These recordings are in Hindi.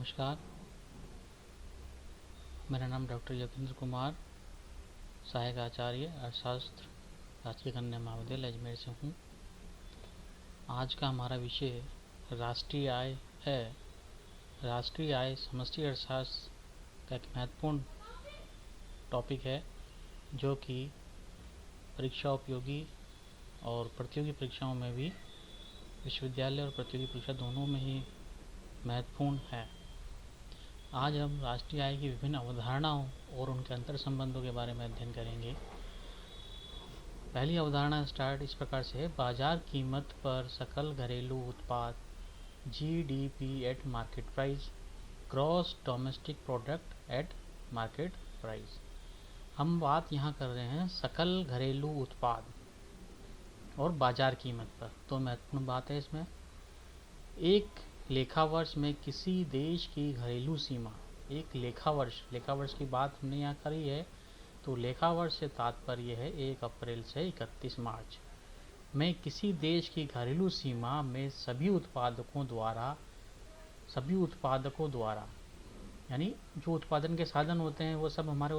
नमस्कार। मेरा नाम डॉक्टर योगेंद्र कुमार, सहायक आचार्य अर्थशास्त्र, राजकीय कन्या महाविद्यालय अजमेर से हूँ। आज का हमारा विषय राष्ट्रीय आय है। राष्ट्रीय आय समष्टि अर्थशास्त्र का एक महत्वपूर्ण टॉपिक है, जो कि परीक्षा उपयोगी और प्रतियोगी परीक्षाओं में भी, विश्वविद्यालय और प्रतियोगी परीक्षा दोनों में ही महत्वपूर्ण है। आज हम राष्ट्रीय आय की विभिन्न अवधारणाओं और उनके अंतर संबंधों के बारे में अध्ययन करेंगे। पहली अवधारणा स्टार्ट इस प्रकार से है: बाजार कीमत पर सकल घरेलू उत्पाद, GDP eight market price, gross domestic product at market price. हम बात यहाँ कर रहे हैं सकल घरेलू उत्पाद और बाजार कीमत पर। तो महत्वपूर्ण बात है इसमें, एक लेखा वर्ष में किसी देश की घरेलू सीमा, एक लेखा वर्ष की बात हमने यहाँ करी है, तो लेखा वर्ष से तात्पर्य है 1 अप्रैल से 31 मार्च में किसी देश की घरेलू सीमा में सभी उत्पादकों द्वारा यानी जो उत्पादन के साधन होते हैं वो सब हमारे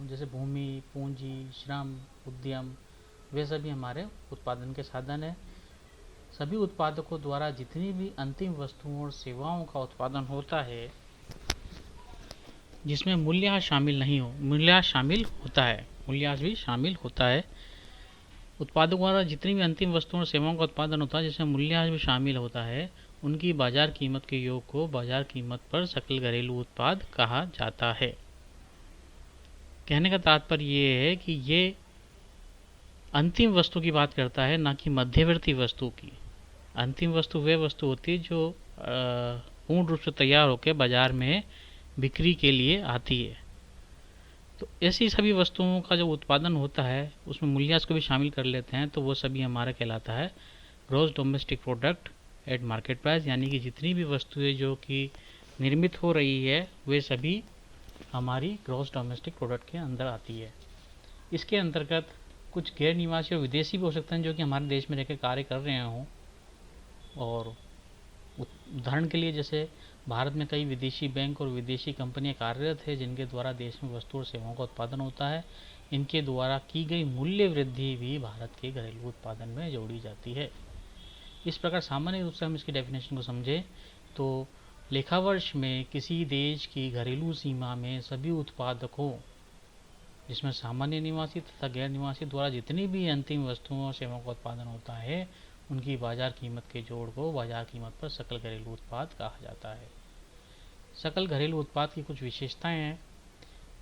जैसे भूमि, पूंजी, श्रम, उद्यम, वे सभी हमारे उत्पादन के साधन है। सभी उत्पादकों द्वारा जितनी भी अंतिम वस्तुओं और सेवाओं का उत्पादन होता है जिसमें मूल्यह्रास शामिल नहीं हो, मूल्यह्रास शामिल होता है, मूल्यह्रास भी शामिल होता है। उत्पादकों द्वारा जितनी भी अंतिम वस्तुओं और सेवाओं का उत्पादन होता है जिसमें मूल्यह्रास भी शामिल होता है, उनकी बाजार कीमत के योग को बाजार कीमत पर सकल घरेलू उत्पाद कहा जाता है। कहने का तात्पर्य ये है कि ये अंतिम वस्तु की बात करता है, ना कि मध्यवर्ती वस्तु की। अंतिम वस्तु वह वस्तु होती है जो पूर्ण रूप से तैयार होकर बाजार में बिक्री के लिए आती है। तो ऐसी सभी वस्तुओं का जो उत्पादन होता है उसमें मूल्यह्रास को भी शामिल कर लेते हैं, तो वो सभी हमारा कहलाता है gross domestic product at market price. यानी कि जितनी भी वस्तुएं जो कि निर्मित हो रही है वे सभी हमारी ग्रॉस डोमेस्टिक प्रोडक्ट के अंदर आती है। इसके अंतर्गत कुछ गैर निवासी और विदेशी भी हो सकते हैं जो कि हमारे देश में रहकर कार्य कर रहे हों। और उदाहरण के लिए जैसे भारत में कई विदेशी बैंक और विदेशी कंपनियां कार्यरत है जिनके द्वारा देश में वस्तु और सेवाओं का उत्पादन होता है। इनके द्वारा की गई मूल्य वृद्धि भी भारत के घरेलू उत्पादन में जोड़ी जाती है। इस प्रकार सामान्य रूप से हम इसकी डेफिनेशन को समझें तो लेखा वर्ष में किसी देश की घरेलू सीमा में सभी उत्पादकों, जिसमें सामान्य निवासी तथा गैर निवासी द्वारा जितनी भी अंतिम वस्तुओं और सेवाओं का उत्पादन होता है, उनकी बाजार कीमत के जोड़ को बाजार कीमत पर सकल घरेलू उत्पाद कहा जाता है। सकल घरेलू उत्पाद की कुछ विशेषताएं हैं।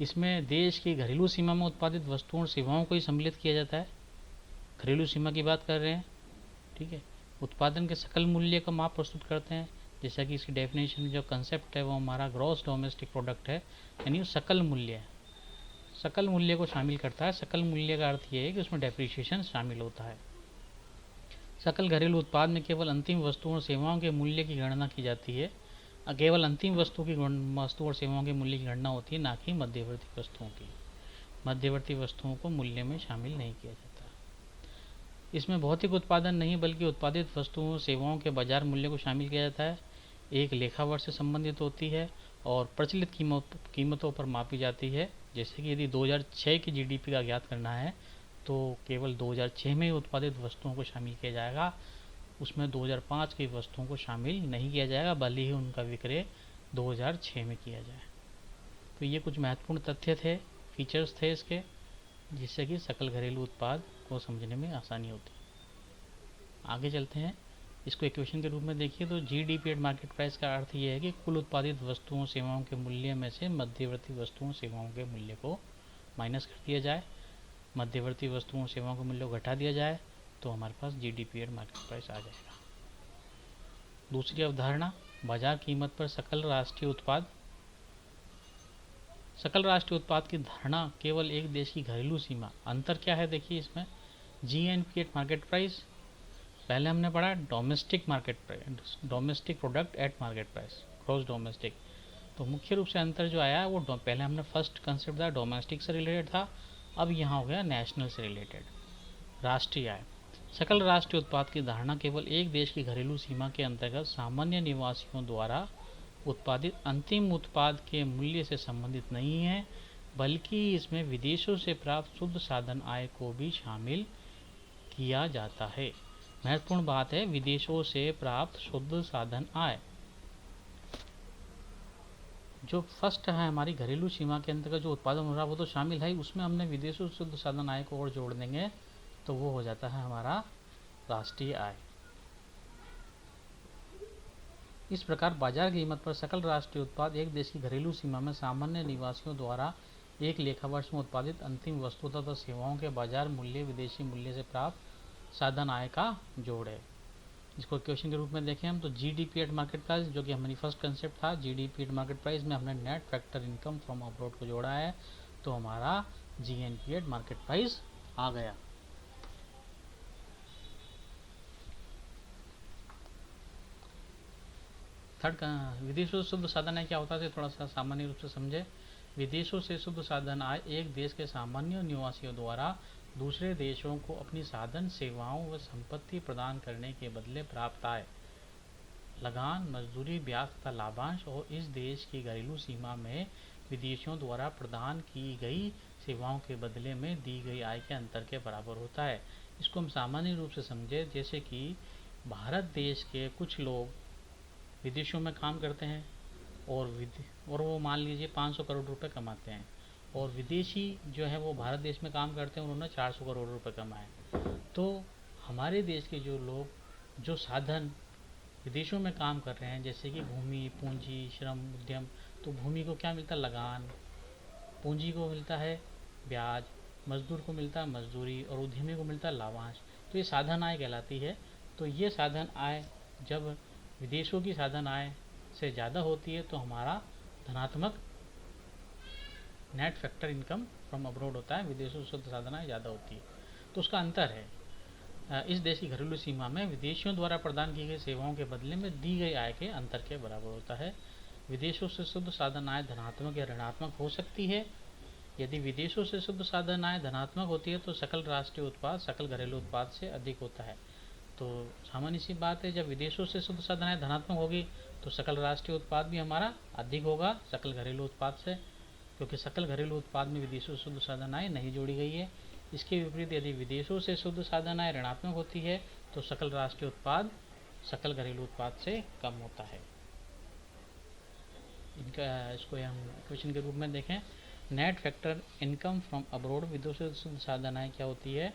इसमें देश की घरेलू सीमा में उत्पादित वस्तुओं और सेवाओं को ही सम्मिलित किया जाता है। घरेलू सीमा की बात कर रहे हैं, ठीक है। उत्पादन के सकल मूल्य का माप प्रस्तुत करते हैं, जैसा कि इसकी डेफिनेशन जो कंसेप्ट है वो हमारा ग्रॉस डोमेस्टिक प्रोडक्ट है, यानी सकल मूल्य। सकल मूल्य को शामिल करता है। सकल मूल्य का अर्थ ये है कि उसमें डेप्रिसिएशन शामिल होता है। सकल घरेलू उत्पाद में केवल अंतिम वस्तुओं और सेवाओं के मूल्य की गणना की जाती है। केवल अंतिम वस्तु और सेवाओं के मूल्य की गणना होती है, ना कि मध्यवर्ती वस्तुओं की। मध्यवर्ती वस्तुओं को मूल्य में शामिल नहीं किया जाता। इसमें भौतिक उत्पादन नहीं बल्कि उत्पादित वस्तुओं और सेवाओं के बाजार मूल्य को शामिल किया जाता है। एक लेखा वर्ष से संबंधित होती है और प्रचलित कीमतों पर मापी जाती है। जैसे कि यदि 2006 की GDP का ज्ञात करना है तो केवल 2006 में ही उत्पादित वस्तुओं को शामिल किया जाएगा, उसमें 2005 की वस्तुओं को शामिल नहीं किया जाएगा, भले ही उनका विक्रय 2006 में किया जाए। तो ये कुछ महत्वपूर्ण तथ्य थे, फीचर्स थे इसके, जिससे कि सकल घरेलू उत्पाद को समझने में आसानी होती है। आगे चलते हैं, इसको इक्वेशन के रूप में देखिए तो GDP एट मार्केट प्राइस का अर्थ ये है कि कुल उत्पादित वस्तुओं सेवाओं के मूल्य में से मध्यवर्ती वस्तुओं सेवाओं के मूल्य को माइनस कर दिया जाए, मध्यवर्ती वस्तुओं सेवाओं के मूल्य को घटा दिया जाए, तो हमारे पास GDP एट मार्केट प्राइस आ जाएगा। दूसरी अवधारणा, बाजार कीमत पर सकल राष्ट्रीय उत्पाद। सकल राष्ट्रीय उत्पाद की धारणा केवल एक देश की घरेलू सीमा। अंतर क्या है देखिए इसमें, GNP एट मार्केट प्राइस, पहले हमने पढ़ा domestic market price, domestic product at market price, gross domestic. तो मुख्य रूप से अंतर जो आया वो पहले हमने फर्स्ट कंसेप्ट था डोमेस्टिक से रिलेटेड था, अब यहाँ हो गया नेशनल से रिलेटेड, राष्ट्रीय आय। सकल राष्ट्रीय उत्पाद की धारणा केवल एक देश की घरेलू सीमा के अंतर्गत सामान्य निवासियों द्वारा उत्पादित अंतिम उत्पाद के मूल्य से संबंधित नहीं है, बल्कि इसमें विदेशों से प्राप्त शुद्ध साधन आय को भी शामिल किया जाता है। महत्वपूर्ण बात है, विदेशों से प्राप्त शुद्ध साधन आय। जो फर्स्ट है हमारी घरेलू सीमा के अंतर्गत जो उत्पादन हो रहा है वो तो शामिल है, उसमें हमने विदेशों से शुद्ध साधन आय को और जोड़ देंगे तो वो हो जाता है हमारा राष्ट्रीय आय। इस प्रकार बाजार कीमत पर सकल राष्ट्रीय उत्पाद एक देश की घरेलू सीमा में सामान्य निवासियों द्वारा एक लेखा वर्ष में उत्पादित अंतिम वस्तु तथा सेवाओं के बाजार मूल्य विदेशी मूल्य से प्राप्त साधन आय का जोड़ है। इसको क्वेश्चन के रूप में देखें हम तो जीडीपी एट मार्केट प्राइस, जो कि हमारी फर्स्ट कंसेप्ट था, जीडीपी एट मार्केट प्राइस में हमने net factor income from abroad को जोड़ा है, तो हमारा जीएनपी एट मार्केट प्राइस आ गया। थर्ड, विदेशों से शुद्ध साधन आय क्या होता है थोड़ा सा सामान्य रूप से समझे। विदेशों से शुद्ध साधन आय एक देश के सामान्य निवासियों द्वारा दूसरे देशों को अपनी साधन सेवाओं व संपत्ति प्रदान करने के बदले प्राप्त आय, लगान, मजदूरी, ब्याज तथा लाभांश और इस देश की घरेलू सीमा में विदेशियों द्वारा प्रदान की गई सेवाओं के बदले में दी गई आय के अंतर के बराबर होता है। इसको हम सामान्य रूप से समझे, जैसे कि भारत देश के कुछ लोग विदेशों में काम करते हैं और वो मान लीजिए 500 करोड़ रुपए कमाते हैं, और विदेशी जो है वो भारत देश में काम करते हैं, उन्होंने 400 करोड़ रुपए कमाए। तो हमारे देश के जो लोग जो साधन विदेशों में काम कर रहे हैं, जैसे कि भूमि, पूंजी, श्रम, उद्यम, तो भूमि को क्या मिलता है, लगान, पूंजी को मिलता है ब्याज, मजदूर को मिलता है मजदूरी और उद्यमी को मिलता है लाभांश। तो ये साधन आय कहलाती है। तो ये साधन आय जब विदेशों की साधन आय से ज़्यादा होती है तो हमारा धनात्मक net factor income from abroad होता है, विदेशों से शुद्ध साधन आय ज़्यादा होती है। तो उसका अंतर है इस देश की घरेलू सीमा में विदेशियों द्वारा प्रदान की गई सेवाओं के बदले में दी गई आय के अंतर के बराबर होता है। विदेशों से शुद्ध साधन आय धनात्मक या ऋणात्मक हो सकती है। यदि विदेशों से शुद्ध साधन आय धनात्मक होती है तो सकल राष्ट्रीय उत्पाद सकल घरेलू उत्पाद से अधिक होता है। तो सामान्य सी बात है, जब विदेशों से शुद्ध साधन आय धनात्मक होगी तो सकल राष्ट्रीय उत्पाद भी हमारा अधिक होगा सकल घरेलू उत्पाद से, क्योंकि सकल घरेलू उत्पाद में विदेशों से शुद्ध साधन आय नहीं जोड़ी गई है। इसके विपरीत यदि विदेशों से शुद्ध साधन आय ऋणात्मक होती है तो सकल राष्ट्रीय उत्पाद सकल घरेलू उत्पाद से कम होता है। इनका इसको हम क्वेश्चन के रूप में देखें, net factor income from abroad, विदेशों से शुद्ध साधन आय क्या होती है,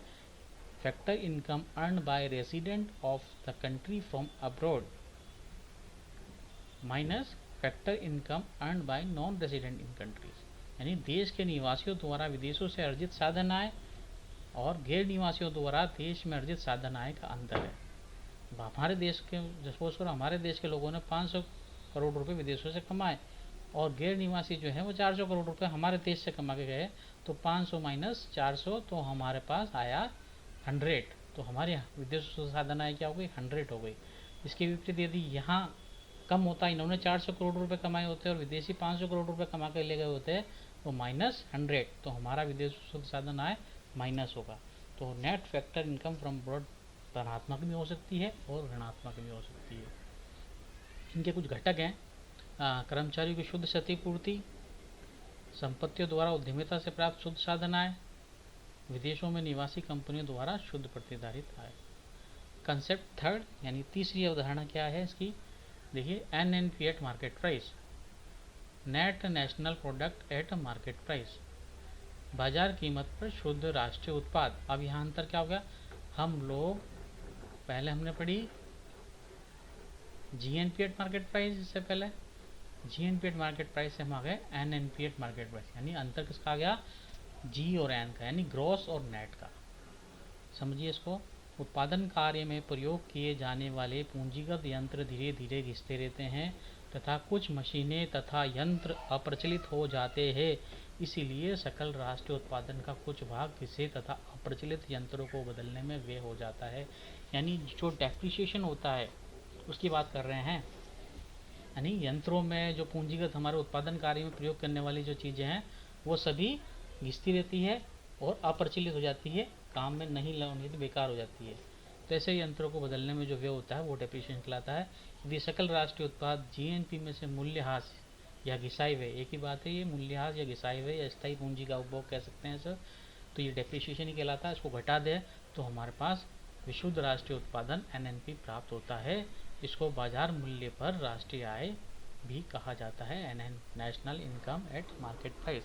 factor income earned bye resident of the country from abroad minus factor income earned bye non resident in countries, यानी देश के निवासियों द्वारा विदेशों से अर्जित साधन आय और गैर निवासियों द्वारा देश में अर्जित साधन आय का अंतर है। हमारे देश के सपोज करो हमारे देश के लोगों ने 500 करोड़ रुपए विदेशों से कमाए और गैर निवासी जो है वो 400 करोड़ रुपए हमारे देश से कमा के गए, तो 500 माइनस 400 तो हमारे पास आया 100, तो हमारे विदेशों से साधन आय क्या हो गई, 100 हो गई। इसके विपरीत यदि यहाँ कम होता, इन्होंने 400 करोड़ रुपए कमाए होते और विदेशी 500 करोड़ रुपए कमा कर ले गए होते तो -100, तो हमारा विदेशों से साधन आय माइनस होगा। तो net factor income from abroad धनात्मक भी हो सकती है और ऋणात्मक भी हो सकती है। इनके कुछ घटक हैं, कर्मचारियों की शुद्ध क्षतिपूर्ति, संपत्तियों द्वारा उद्यमिता से प्राप्त शुद्ध साधन आय, विदेशों में निवासी कंपनियों द्वारा शुद्ध प्रतिधारित आय। कंसेप्ट थर्ड यानी तीसरी अवधारणा क्या है इसकी, देखिए NNP eight market price, net national product at market price, बाजार कीमत पर शुद्ध राष्ट्रीय उत्पाद। अब यहाँ अंतर क्या हो गया, हम लोग पहले हमने पढ़ी जीएनपी एट मार्केट प्राइस, इससे पहले जीएनपी एट मार्केट प्राइस से हम आ गए एनएनपी एट मार्केट प्राइस, यानी अंतर किसका आ गया, जी और एन का, यानी ग्रॉस और नेट का। समझिए इसको, उत्पादन कार्य में प्रयोग किए जाने वाले पूंजीगत यंत्र धीरे धीरे घिसते रहते हैं तथा कुछ मशीनें तथा यंत्र अप्रचलित हो जाते हैं, इसीलिए सकल राष्ट्रीय उत्पादन का कुछ भाग घिसे तथा अप्रचलित यंत्रों को बदलने में व्यय हो जाता है। यानी जो डेप्रिसिएशन होता है उसकी बात कर रहे हैं, यानी यंत्रों में जो पूंजीगत हमारे उत्पादन कार्य में प्रयोग करने वाली जो चीज़ें हैं वो सभी घिसती रहती है और अप्रचलित हो जाती है, काम में नहीं लगानी तो बेकार हो जाती है। तो ऐसे यंत्रों को बदलने में जो व्यय होता है वो डेप्रिसिएशन कहलाता है। यदि सकल राष्ट्रीय उत्पाद जीएनपी में से मूल्यह्रास या घिसाई व्यय, एक ही बात है ये, मूल्यह्रास या घिसाई व्यय या स्थायी पूंजी का उपभोग कह सकते हैं सर, तो ये डेप्रिसिएशन ही कहलाता है। इसको घटा दे तो हमारे पास विशुद्ध राष्ट्रीय उत्पादन एनएनपी प्राप्त होता है। इसको बाजार मूल्य पर राष्ट्रीय आय भी कहा जाता है, national income eight market price.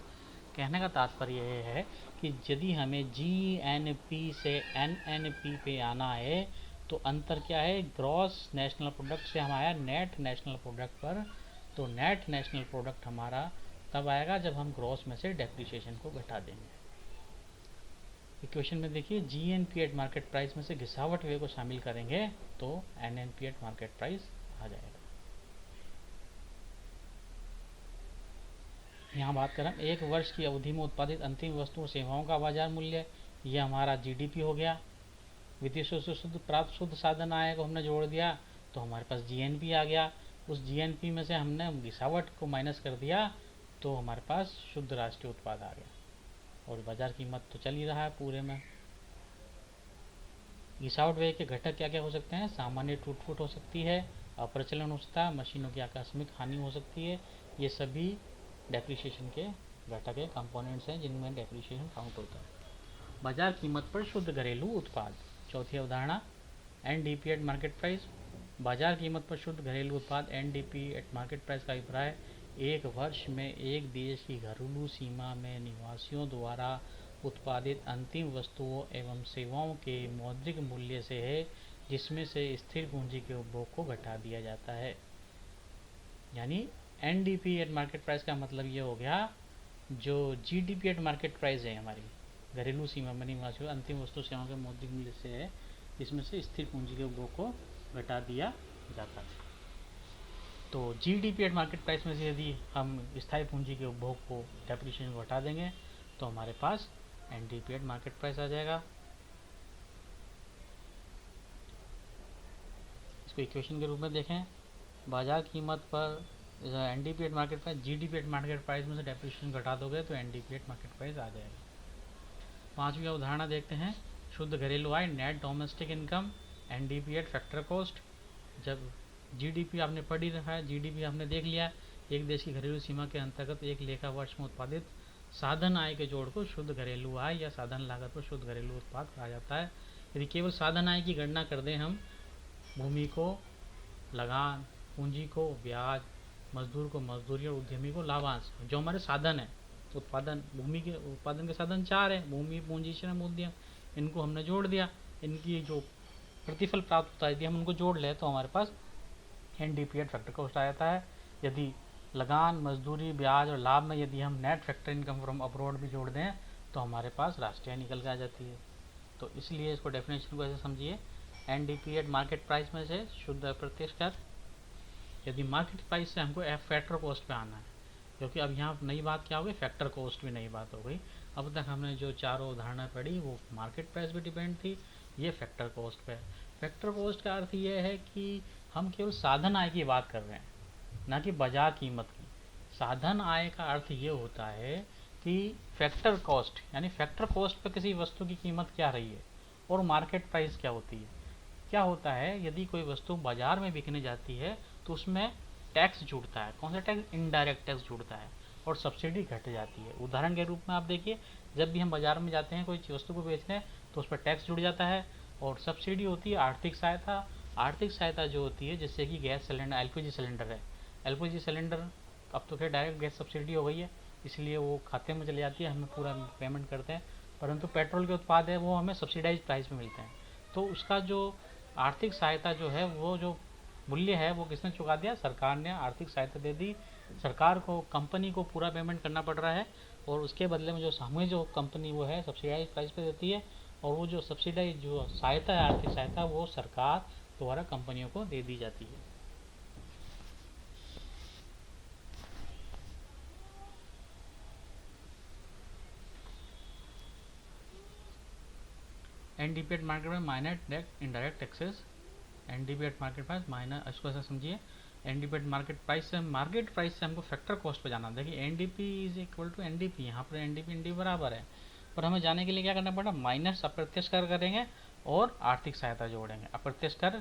कहने का तात्पर्य यह है कि यदि हमें जीएनपी से एनएनपी पे आना है तो अंतर क्या है, ग्रॉस नेशनल प्रोडक्ट से हम आया नेट नेशनल प्रोडक्ट पर, तो नेट नेशनल प्रोडक्ट हमारा तब आएगा जब हम ग्रॉस में से डेप्रिसिएशन को घटा देंगे। इक्वेशन में देखिए जीएनपी एट मार्केट प्राइस में से घिसावट व्यय को शामिल करेंगे तो एनएनपी एट मार्केट प्राइस आ जाएगा। यहाँ बात करें एक वर्ष की अवधि में उत्पादित अंतिम वस्तुओं सेवाओं का बाजार मूल्य, ये हमारा जीडीपी हो गया। वित्तीय स्रोत से शुद्ध प्राप्त शुद्ध साधन आय को हमने जोड़ दिया तो हमारे पास जीएनपी आ गया। उस जीएनपी में से हमने घिसावट को माइनस कर दिया तो हमारे पास शुद्ध राष्ट्रीय उत्पाद आ गया। और बाजार कीमत तो चल ही रहा है पूरे में। घिसावट व्यय के घटक क्या क्या हो सकते हैं, सामान्य टूट फूट हो सकती है, अप्रचलन हो सकता है, मशीनों की आकस्मिक हानि हो सकती है। ये सभी डेप्रिसिएशन के घटक के कंपोनेंट्स हैं जिनमें डेप्रिसिएशन काउंट होता है। बाजार कीमत पर शुद्ध घरेलू उत्पाद, चौथी अवधारणा एनडीपी एट मार्केट प्राइस। बाजार कीमत पर शुद्ध घरेलू उत्पाद एनडीपी एट मार्केट प्राइस का अभिप्राय एक वर्ष में एक देश की घरेलू सीमा में निवासियों द्वारा उत्पादित अंतिम वस्तुओं एवं सेवाओं के मौद्रिक मूल्य से है जिसमें से स्थिर पूंजी के उपभोग को घटा दिया जाता है। यानी एनडीपी एट मार्केट प्राइस का मतलब ये हो गया जो जीडीपी एट मार्केट प्राइस है हमारी घरेलू सीमा में निवासियों अंतिम वस्तु सेवाओं के मौद्रिक मूल्य से है जिसमें से स्थिर पूंजी के उपभोग को घटा दिया जाता है। तो जीडीपी एट मार्केट प्राइस में से यदि हम स्थायी पूंजी के उपभोग को डेप्रिसिएशन को हटा देंगे तो हमारे पास एनडीपी एट मार्केट प्राइस आ जाएगा। इसको इक्वेशन के रूप में देखें, बाजार कीमत पर NDP at market price GDP at market price में से डेप्रिसिएशन घटा दोगे तो एनडीपी एट मार्केट प्राइस आ जाएगा। पांचवी अवधारणा देखते हैं, शुद्ध घरेलू आय net domestic income NDP at factor cost. जब जीडीपी आपने पढ़ ही रखा है, जीडीपी आपने देख लिया, एक देश की घरेलू सीमा के अंतर्गत एक लेखा वर्ष में उत्पादित साधन आय के जोड़ को शुद्ध घरेलू आय या साधन लागत पर शुद्ध घरेलू उत्पाद कहा जाता है। यदि केवल साधन आय की गणना कर दें हम, भूमि को लगान, पूंजी को ब्याज, मजदूर को मजदूरी और उद्यमी को लाभांश, जो हमारे साधन है उत्पादन, भूमि के उत्पादन के साधन चार है, भूमि, पूंजी, श्रम, उद्यम, इनको हमने जोड़ दिया, इनकी जो प्रतिफल प्राप्त होता है यदि हम उनको जोड़ लें तो हमारे पास एनडीपी एट फैक्टर कॉस्ट आ जाता है। यदि लगान, मजदूरी, ब्याज और लाभ में यदि हम net factor income from abroad भी जोड़ दें तो हमारे पास राष्ट्रीय निकल के आ जाती है। तो इसलिए इसको डेफिनेशन को ऐसे समझिए, एनडीपी एट मार्केट प्राइस में से शुद्ध अप्रत्यक्ष कर, यदि मार्केट प्राइस से हमको एफ फैक्टर कॉस्ट पे आना है, क्योंकि अब यहाँ नई बात क्या हो गई, फैक्टर कॉस्ट भी नई बात हो गई। अब तक हमने जो चारों उदाहरणा पढ़ी वो मार्केट प्राइस पे डिपेंड थी, ये फैक्टर कॉस्ट पे। फैक्टर कॉस्ट का अर्थ ये है कि हम केवल साधन आय की बात कर रहे हैं, ना कि बाजार कीमत की। साधन आय का अर्थ ये होता है कि फैक्टर कॉस्ट, यानी फैक्टर कॉस्ट पर किसी वस्तु की कीमत क्या रही है और मार्केट प्राइस क्या होती है। क्या होता है, यदि कोई वस्तु बाजार में बिकने जाती है तो उसमें टैक्स जुड़ता है। कौन सा टैक्स? इनडायरेक्ट टैक्स जुड़ता है और सब्सिडी घट जाती है। उदाहरण के रूप में आप देखिए, जब भी हम बाजार में जाते हैं कोई वस्तु को बेचने तो उस पर टैक्स जुड़ जाता है और सब्सिडी होती है आर्थिक सहायता। आर्थिक सहायता जो होती है, जैसे कि गैस सिलेंडर, एलपीजी सिलेंडर है, एलपीजी सिलेंडर अब तो खैर डायरेक्ट गैस सब्सिडी हो गई है, इसलिए वो खाते में चली जाती है, हमें पूरा पेमेंट करते हैं। परंतु पेट्रोल के उत्पाद है वो हमें सब्सिडाइज प्राइस में मिलते हैं, तो उसका जो आर्थिक सहायता जो है वो जो मूल्य है वो किसने चुका दिया? सरकार ने आर्थिक सहायता दे दी। सरकार को, कंपनी को पूरा पेमेंट करना पड़ रहा है और उसके बदले में जो हमें जो कंपनी वो है सब्सिडाइज प्राइस पे देती है, और वो जो सब्सिडाइज जो सहायता है, आर्थिक सहायता, वो सरकार द्वारा कंपनियों को दे दी जाती है। एनडीपी एट मार्केट में minus direct indirect taxes, NDP at market price minus, इसको ऐसा समझिए, एनडीपी एट मार्केट प्राइस से, मार्केट प्राइस से हमको फैक्टर कॉस्ट पे जाना। देखिए NDP is equal to NDP, यहाँ पर एनडीपी एनडीपी बराबर है, पर हमें जाने के लिए क्या करना पड़ा? माइनस अप्रत्यक्ष कर करेंगे और आर्थिक सहायता जोड़ेंगे। अप्रत्यक्ष कर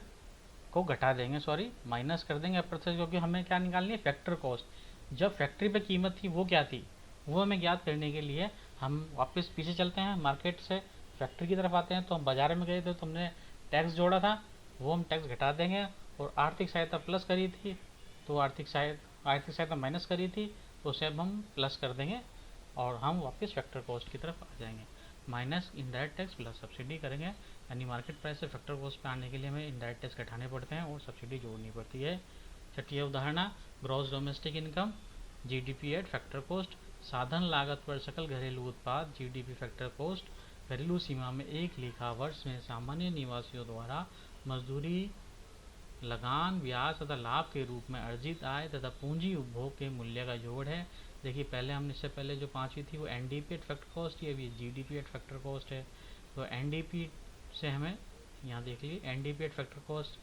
को घटा देंगे, सॉरी माइनस कर देंगे अप्रत्यक्ष, क्योंकि हमें क्या निकालनी है, फैक्टर कॉस्ट। जब फैक्ट्री पे कीमत थी वो क्या थी, वो हमें ज्ञात करने के लिए हम वापस पीछे चलते हैं, मार्केट से फैक्ट्री की तरफ आते हैं। तो हम बाजार में गए थे तो हमने टैक्स जोड़ा था, वो हम टैक्स घटा देंगे। और आर्थिक सहायता प्लस करी थी, तो आर्थिक सहायता माइनस करी थी, तो उसे अब हम प्लस कर देंगे और हम वापस फैक्टर कॉस्ट की तरफ आ जाएंगे। Minus indirect tax plus subsidy करेंगे, यानी मार्केट प्राइस से फैक्टर कॉस्ट पे आने के लिए हमें इनडायरेक्ट टैक्स घटाने पड़ते हैं और सब्सिडी जोड़नी पड़ती है। छठी उदाहरण, gross domestic income GDP at factor cost. साधन लागत पर सकल घरेलू उत्पाद जीडीपी फैक्टर कॉस्ट घरेलू सीमा में एक लेखा वर्ष में सामान्य निवासियों द्वारा मजदूरी, लगान, ब्याज तथा लाभ के रूप में अर्जित आय तथा पूंजी उपभोग के मूल्य का जोड़ है। देखिए पहले हमने, इससे पहले जो पांचवी थी वो एनडीपी एट फैक्टर कॉस्ट थी, अभी जीडीपी एट फैक्टर कॉस्ट है। तो एनडीपी से हमें यहाँ देख लीजिए एनडीपी एट फैक्टर कॉस्ट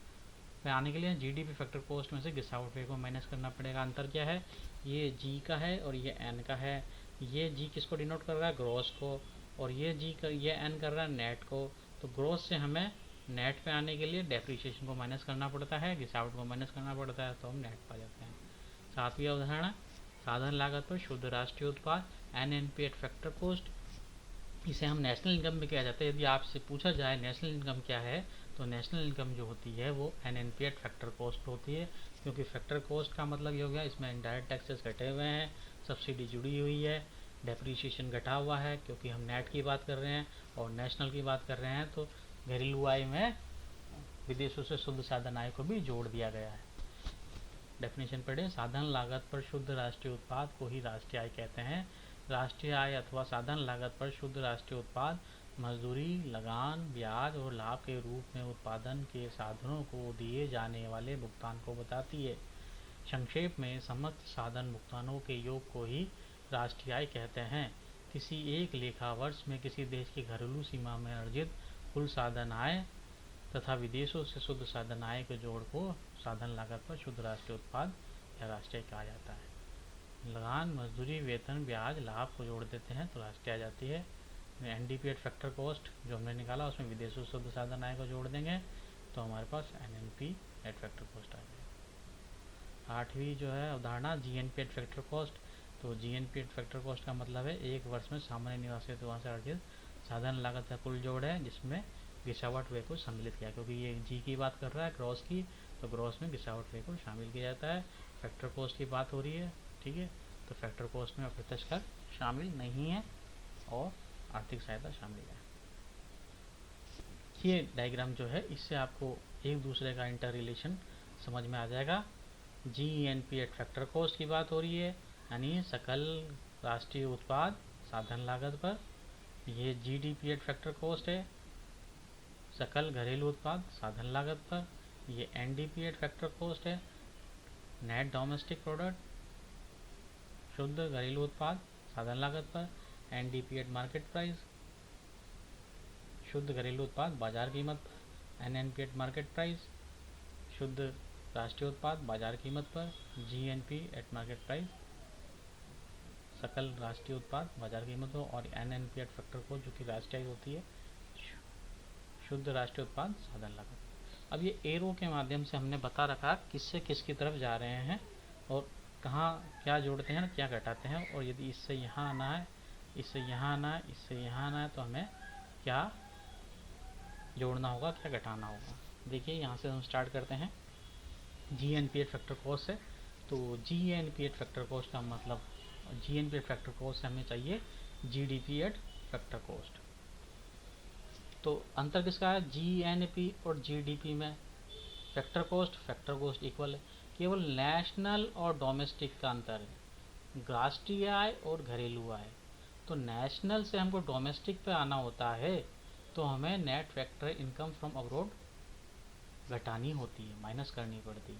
पे आने के लिए जीडीपी फैक्टर कॉस्ट में से गिसावट वे को माइनस करना पड़ेगा। अंतर क्या है, ये जी का है और ये एन का है। ये जी किसको डिनोट कर रहा है, ग्रॉस को, और ये जी का, ये एन कर रहा है नेट को। तो ग्रॉस से हमें नेट पे आने के लिए डेप्रिसिएशन को माइनस करना पड़ता है, गिसावट को माइनस करना पड़ता है, तो हम नेट पा जाते हैं। सातवीं उदाहरण, साधन लागत पर शुद्ध राष्ट्रीय उत्पाद एनएनपी एट फैक्टर कॉस्ट। इसे हम नेशनल इनकम में किया जाता है। यदि आपसे पूछा जाए नेशनल इनकम क्या है, तो नेशनल इनकम जो होती है वो एनएनपी एट फैक्टर कॉस्ट होती है, क्योंकि फैक्टर कॉस्ट का मतलब ये हो गया इसमें इनडायरेक्ट टैक्सेस घटे हुए हैं, सब्सिडी जुड़ी हुई है, डेप्रीशिएशन घटा हुआ है, क्योंकि हम नेट की बात कर रहे हैं और नेशनल की बात कर रहे हैं, तो घरेलू आय में विदेशों से शुद्ध साधन आय को भी जोड़ दिया गया है। डेफिनेशन पढ़े, साधन लागत पर शुद्ध राष्ट्रीय उत्पाद को ही राष्ट्रीय आय कहते हैं। राष्ट्रीय आय अथवा साधन लागत पर शुद्ध राष्ट्रीय उत्पाद मजदूरी, लगान, ब्याज और लाभ के रूप में उत्पादन के साधनों को दिए जाने वाले भुगतान को बताती है। संक्षेप में समस्त साधन भुगतानों के योग को ही राष्ट्रीय आय कहते हैं। किसी एक लेखा वर्ष में किसी देश की घरेलू सीमा में अर्जित कुल साधन आय तथा विदेशों से शुद्ध साधन आय के जोड़ को साधन लागत पर शुद्ध राष्ट्रीय उत्पाद या राष्ट्रीय कहा जाता है। लगान, मजदूरी, वेतन, ब्याज, लाभ को जोड़ देते हैं तो राष्ट्रीय आ जाती है। एनडीपी एट फैक्टर कॉस्ट जो हमने निकाला उसमें विदेशों से शुद्ध साधन आय को जोड़ देंगे तो हमारे पास एनएनपी एट फैक्टर कॉस्ट आ जाएगी। आठवीं जो है अवधारणा जीएनपी एट फैक्टर कॉस्ट। तो जीएनपी एट फैक्टर कॉस्ट का मतलब है एक वर्ष में सामान्य निवासी द्वारा से अर्जित साधन लागत का कुल जोड़ है जिसमें गिसावट वे को सम्मिलित किया, क्योंकि ये जी की बात कर रहा है ग्रॉस की, तो ग्रॉस में गिसावट वे को शामिल किया जाता है। फैक्टर कॉस्ट की बात हो रही है, ठीक है, तो फैक्टर कॉस्ट में अप्रत्यक्ष कर शामिल नहीं है और आर्थिक सहायता शामिल है। ये डायग्राम जो है इससे आपको एक दूसरे का इंटर रिलेशन समझ में आ जाएगा। जीएनपी एट फैक्टर कॉस्ट की बात हो रही है, यानी सकल राष्ट्रीय उत्पाद साधन लागत पर। ये जीडीपी एट फैक्टर कॉस्ट है, सकल घरेलू उत्पाद साधन लागत पर। ये एनडीपी एट फैक्टर कॉस्ट है, नेट डोमेस्टिक प्रोडक्ट शुद्ध घरेलू उत्पाद साधन लागत पर। एनडीपी एट मार्केट प्राइस शुद्ध घरेलू उत्पाद बाजार कीमत पर। एनएनपी एट मार्केट प्राइस शुद्ध राष्ट्रीय उत्पाद बाजार कीमत पर। जीएनपी एट मार्केट प्राइस सकल राष्ट्रीय उत्पाद बाजार कीमत हो। और एनएनपी एट फैक्टर कॉस्ट जो कि राष्ट्रीय होती है शुद्ध राष्ट्रीय उत्पाद साधन लागत। अब ये एरो के माध्यम से हमने बता रखा किससे किसकी तरफ जा रहे हैं और कहाँ क्या जोड़ते हैं क्या घटाते हैं, और यदि इससे यहाँ आना है, इससे यहाँ आना है, इससे यहाँ आना है तो हमें क्या जोड़ना होगा, क्या घटाना होगा। देखिए यहाँ से हम स्टार्ट करते हैं जीएनपी एट फैक्टर कॉस्ट से। तो जीएनपी एट फैक्टर कॉस्ट का मतलब, जीएनपी एट फैक्टर कॉस्ट से हमें चाहिए जीडीपी एट फैक्टर कॉस्ट। तो अंतर किसका है, जीएनपी और जीडीपी में फैक्टर कॉस्ट इक्वल है, केवल नेशनल और डोमेस्टिक का अंतर है, राष्ट्रीय आय और घरेलू आय। तो नेशनल से हमको डोमेस्टिक पे आना होता है तो हमें net factor income from abroad घटानी होती है, माइनस करनी पड़ती है,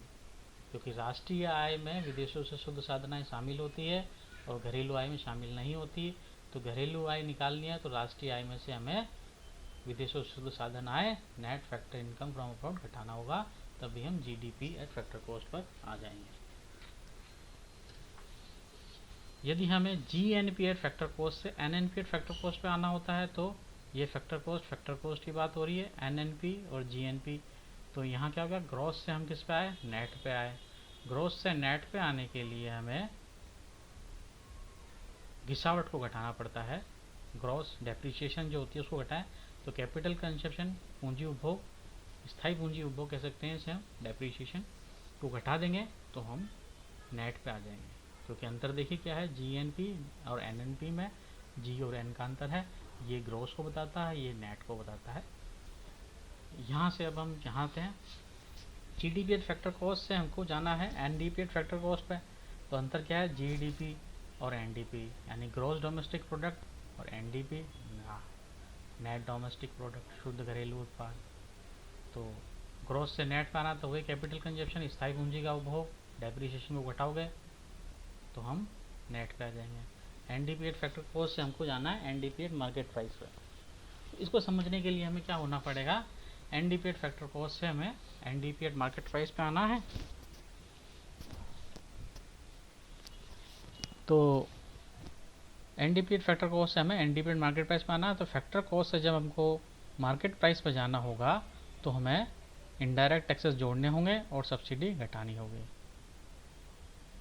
क्योंकि राष्ट्रीय आय में विदेशों से शुद्ध साधन आय शामिल होती है और घरेलू आय में शामिल नहीं होती। तो घरेलू आय निकालनी है तो राष्ट्रीय आय में से हमें विदेशों से शुद्ध साधन आय net factor income from abroad घटाना होगा, तभी हम GDP at factor cost per आ जाएंगे। यदि हमें जीएनपी एट फैक्टर कॉस्ट से एनएनपी एट फैक्टर कॉस्ट पे आना होता है तो ये फैक्टर कॉस्ट की बात हो रही है, एनएनपी और जीएनपी। तो यहाँ क्या हो गया, ग्रॉस से हम किस पे आए, नेट पे आए। ग्रॉस से नेट पे आने के लिए हमें घिसावट को घटाना पड़ता है, ग्रॉस डेप्रिसिएशन जो होती है उसको घटाएं। तो कैपिटल कंजप्शन, पूंजी उपभोग, स्थायी पूंजी उपभोग कह सकते हैं इसे हम, डेप्रिसिएशन को घटा देंगे तो हम नेट पे आ जाएंगे। क्योंकि अंतर देखिए क्या है, जीएनपी और एनएनपी में जी और एन का अंतर है, ये ग्रॉस को बताता है, ये नेट को बताता है। यहाँ से अब हम यहाँ पे हैं, जीडीपी एट फैक्टर कॉस्ट से हमको जाना है एनडीपी एट फैक्टर कॉस्ट पे। तो अंतर क्या है, जीडीपी और एनडीपी, यानी ग्रॉस डोमेस्टिक प्रोडक्ट, और एनडीपी नेट डोमेस्टिक प्रोडक्ट, शुद्ध घरेलू उत्पाद। तो ग्रॉस से नेट पे आना तो वही कैपिटल कंजप्शन, स्थायी पूंजी का उपभोग, डेप्रिसिएशन को घटाओगे तो हम नेट पे आ जाएंगे। एनडीपी एट फैक्टर कॉस्ट से हमको जाना है एनडीपी एट मार्केट प्राइस पे। इसको समझने के लिए हमें क्या होना पड़ेगा, एनडीपी एट फैक्टर कॉस्ट से हमें एनडीपी एट मार्केट प्राइस पे आना है। तो एनडीपी एट फैक्टर कॉस्ट से हमें एनडीपी एट मार्केट प्राइस पे आना है। तो फैक्टर कॉस्ट से जब हमको मार्केट प्राइस पे जाना होगा तो हमें इनडायरेक्ट टैक्सेस जोड़ने होंगे और सब्सिडी घटानी होगी।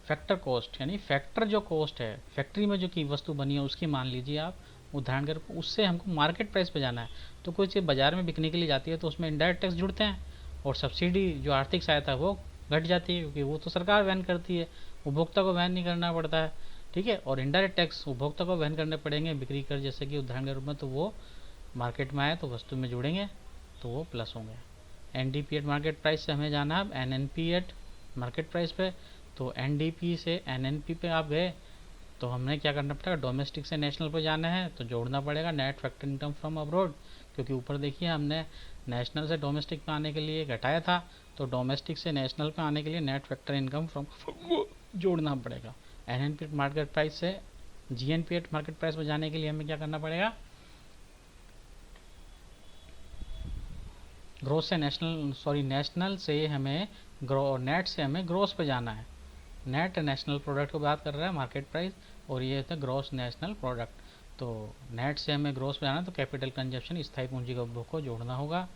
फैक्टर कॉस्ट यानी फैक्टर जो कॉस्ट है, फैक्ट्री में जो की वस्तु बनी है उसकी मान लीजिए आप उदाहरण के, उससे हमको मार्केट प्राइस पे जाना है। तो कोई चीज़ बाजार में बिकने के लिए जाती है तो उसमें इनडायरेक्ट टैक्स जुड़ते हैं, और सब्सिडी जो आर्थिक सहायता वो घट जाती है, क्योंकि वो तो सरकार वहन करती है, उपभोक्ता को वहन नहीं करना पड़ता है। ठीक है, और इनडायरेक्ट टैक्स उपभोक्ता को वहन करने पड़ेंगे बिक्री कर, जैसे कि उदाहरण के रूप में, तो वो मार्केट में आए तो वस्तु में जुड़ेंगे तो वो प्लस होंगे। एनडीपी एट मार्केट प्राइस से हमें जाना है एनएनपी एट मार्केट प्राइस पे। तो एनडीपी से एनएनपी पे आप गए तो हमने क्या करना पड़ेगा, डोमेस्टिक से नेशनल पे जाना है तो जोड़ना पड़ेगा net factor income from abroad, क्योंकि ऊपर देखिए हमने नेशनल से डोमेस्टिक पे आने के लिए घटाया था, तो डोमेस्टिक से नेशनल पे आने के लिए नेट फैक्टर इनकम फ्रॉम जोड़ना पड़ेगा। एनएनपी मार्केट प्राइस से जीएनपी एट मार्केट प्राइस पे जाने के लिए हमें क्या करना पड़ेगा, ग्रोस से नेशनल से हमें नेट से हमें ग्रोस पे जाना है। नेट नेशनल प्रोडक्ट को बात कर रहा है मार्केट प्राइस, और ये होता है ग्रोस नेशनल प्रोडक्ट। तो नेट से हमें ग्रोस पे जाना है तो कैपिटल कंजप्शन, स्थायी पूंजी का उपभोग को जोड़ना होगा।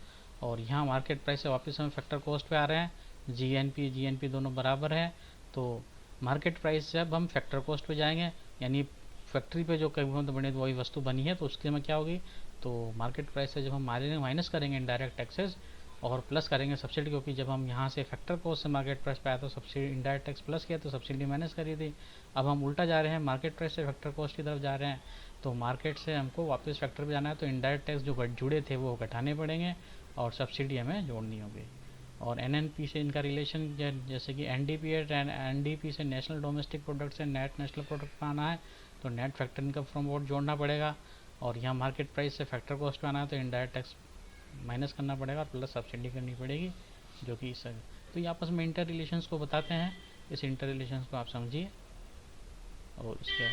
और यहाँ मार्केट प्राइस से वापस हम फैक्टर कॉस्ट पे आ रहे हैं, जीएनपी दोनों बराबर है। तो मार्केट प्राइस से अब हम फैक्टर कॉस्ट पे जाएंगे, यानी फैक्ट्री पे जो कीमत बनी वही वस्तु बनी है तो उसके में क्या होगी, तो मार्केट प्राइस से जब हम माइनस करेंगे इनडायरेक्ट टैक्सेस और प्लस करेंगे सब्सिडी, क्योंकि जब हम यहाँ से फैक्टर कॉस्ट से मार्केट प्राइस पे आया तो सब्सिडी इनडायरेक्ट टैक्स प्लस किया तो सब्सिडी माइनस करी थी। अब हम उल्टा जा रहे हैं, मार्केट प्राइस से फैक्टर कॉस्ट की तरफ जा रहे हैं। तो मार्केट से हमको वापस फैक्टर पे जाना है तो इनडायरेक्ट टैक्स जो जुड़े थे वो घटाने पड़ेंगे और सब्सिडी हमें जोड़नी होगी। और एनएनपी से इनका रिलेशन जैसे कि एनडीपी है, एनडीपी से नेशनल डोमेस्टिक प्रोडक्ट से नेट नेशनल प्रोडक्ट पे आना है तो net factor income from vote जोड़ना पड़ेगा। और यहाँ मार्केट प्राइस से फैक्टर कॉस्ट पे आना है तो इनडायरेक्ट टैक्स माइनस करना पड़ेगा और प्लस सब्सिडी करनी पड़ेगी, जो कि इस, तो ये आपस में इंटर रिलेशंस को बताते हैं। इस इंटर रिलेशंस को आप समझिए और इसके